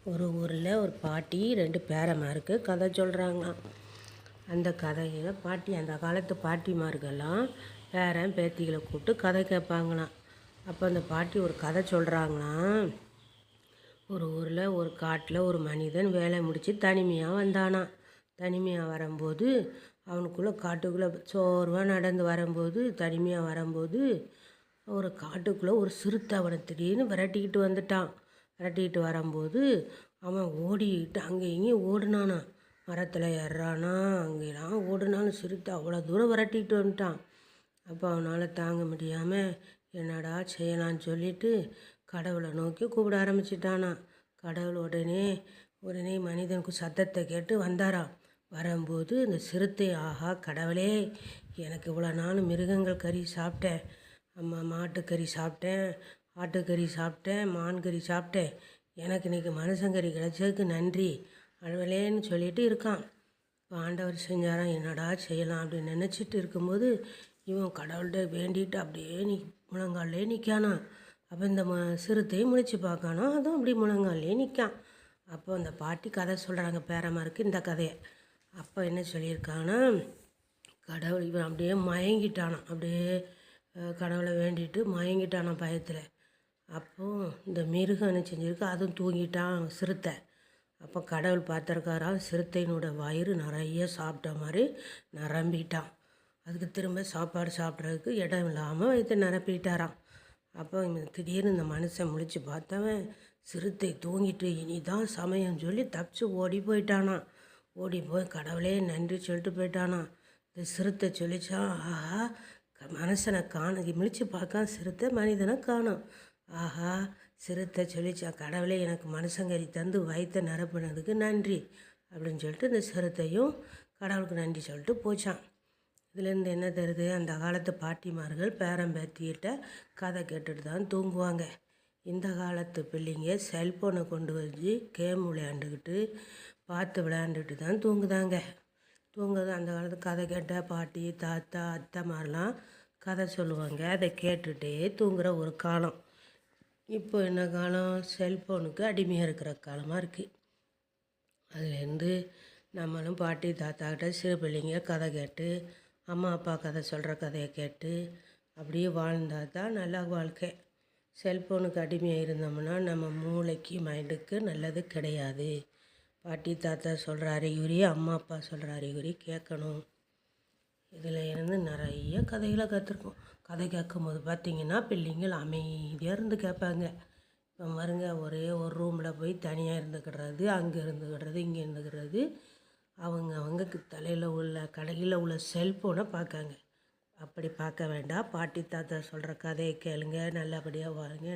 ஒரு ஊரில் ஒரு பாட்டி 2 பேரன்மாருக்கு கதை சொல்கிறாங்களாம். அந்த கதையில் பாட்டி அந்த காலத்து பாட்டிமார்கள்லாம் பேரன் பேத்திகளை கூப்பிட்டு கதை கேட்பாங்களாம். அப்போ அந்த பாட்டி ஒரு கதை சொல்கிறாங்களாம். ஒரு ஊரில் ஒரு காட்டில் ஒரு மனிதன் வேலை முடித்து தனிமையாக வந்தானான். தனிமையாக வரும்போது அவனுக்குள்ளே காட்டுக்குள்ளே சோர்வாக நடந்து வரும்போது தனிமையாக வரும்போது ஒரு காட்டுக்குள்ளே ஒரு சிறுத்தை அவனை திடீர்னு விரட்டிக்கிட்டு வந்துட்டான். விரட்டிக்கிட்டு வரும்போது அவன் ஓடிக்கிட்டு அங்கே இங்கேயும் ஓடுனானான். மரத்தில் ஏறுறானா அங்கெல்லாம் ஓடுனாலும் சிறுத்தை அவ்வளோ தூரம் விரட்டிக்கிட்டு வந்துட்டான். அப்போ அவனால் தாங்க முடியாமல் என்னடா செய்யலான்னு சொல்லிட்டு கடவுளை நோக்கி கூப்பிட ஆரம்பிச்சிட்டானா. கடவுள் உடனே மனிதனுக்கு சத்தத்தை கேட்டு வந்தாராம். வரும்போது இந்த சிறுத்தை, ஆஹா கடவுளே, எனக்கு இவ்வளோ நாள் மிருகங்கள் கறி சாப்பிட்டேன், மாட்டுக்கறி சாப்பிட்டேன், ஆட்டுக்கறி சாப்பிட்டேன், மான் கறி சாப்பிட்டேன், எனக்கு இன்றைக்கி மனுஷங்கறி கிடச்சதுக்கு நன்றி கடவுளேன்னு சொல்லிட்டு இருக்கான். இப்போ ஆண்டவர் செஞ்சாராம், என்னடா செய்யலாம் அப்படின்னு நினச்சிட்டு இருக்கும்போது இவன் கடவுள்கிட்ட வேண்டிட்டு அப்படியே முழங்காலே நிற்கானா. அப்போ இந்த சிறுத்தையும் முழிச்சு பார்க்கானோ, அதுவும் அப்படி முழங்காலே நிற்கான். அப்போ அந்த பாட்டி கதை சொல்கிறாங்க பேரன்மாருக்கு இந்த கதையை. அப்போ என்ன சொல்லியிருக்காங்கன்னா, கடவுள் இவன் அப்படியே மயங்கிட்டானான். அப்படியே கடவுளை வேண்டிட்டு மயங்கிட்டானான் பயத்தில். அப்போது இந்த மிருகம் என்ன செஞ்சிருக்கு, அதுவும் தூங்கிட்டான் சிறுத்தை. அப்போ கடவுள் பார்த்துருக்காராம், சிறுத்தையினோட வயிறு நிறைய சாப்பிட்ட மாதிரி நிரம்பிட்டான். அதுக்கு திரும்ப சாப்பாடு சாப்பிட்றதுக்கு இடம் இல்லாமல் வயிற்று நிரப்பிட்டாராம். அப்போ திடீர்னு இந்த மனுஷன் முழிச்சு பார்த்தவன் சிறுத்தை தூங்கிட்டு இனிதான் சமயம் சொல்லி தப்பிச்சு ஓடி போயிட்டானான். ஓடி போய் கடவுளே நன்றி சொல்லிட்டு போயிட்டானான். இந்த சிறுத்தை சொல்லிச்சான், ஆஹா மனுஷனை முழிச்சு பார்க்க சிறுத்தை மனிதனை காணும். ஆஹா சிறுத்தை சொல்லிச்சான், கடவுளே எனக்கு மனுஷங்கறி தந்து வயிற்றை நிரப்புனதுக்கு நன்றி அப்படின்னு சொல்லிட்டு இந்த சிறுத்தையும் கடவுளுக்கு நன்றி சொல்லிட்டு போச்சான். இதுலேருந்து என்ன தருது, அந்த காலத்து பாட்டிமார்கள் பேரன் பேத்திக்கிட்ட கதை கேட்டுட்டு தான் தூங்குவாங்க. இந்த காலத்து பிள்ளைங்க செல்ஃபோனை கொண்டு வச்சு கேம் விளையாண்டுக்கிட்டு பார்த்து விளையாண்டுட்டு தான் தூங்குதாங்க. அந்த காலத்து கதை கேட்ட பாட்டி தாத்தா அத்தை மாதிரிலாம் கதை சொல்லுவாங்க. அதை கேட்டுகிட்டே தூங்குகிற ஒரு காலம். இப்போ என்ன காலம், செல்ஃபோனுக்கு அடிமையாக இருக்கிற காலமாக இருக்குது. அதுலேருந்து நம்மளும் பாட்டி தாத்தாக்கிட்ட சிறு பிள்ளைங்க கதை கேட்டு அம்மா அப்பா கதை சொல்கிற கதையை கேட்டு அப்படியே வாழ்ந்தால் தான் நல்லா வாழ்க்கை. செல்ஃபோனுக்கு அடிமையாக இருந்தோம்னா நம்ம மூளைக்கு மைண்டுக்கு நல்லது கிடையாது. பாட்டி தாத்தா சொல்கிற அறிகுறி, அம்மா அப்பா சொல்கிற அறிகுறி கேட்கணும். இதில் இருந்து நிறைய கதைகளை கற்றுருக்கோம். கதை கேட்கும்போது பார்த்திங்கன்னா பிள்ளைங்கள் அமைதியாக இருந்து கேட்பாங்க. இப்போ பாருங்க, ஒரே ஒரு ரூமில் போய் தனியாக இருந்துக்கிடுறது, அங்கே இருந்துக்கிடுறது, இங்கே இருந்துக்கிறது, அவங்க தலையில் உள்ள கடையில் உள்ள செல்ஃபோனை பார்க்காங்க. அப்படி பார்க்க வேண்டாம். பாட்டி தாத்தா சொல்கிற கதையை கேளுங்க, நல்லபடியாக வாழுங்க.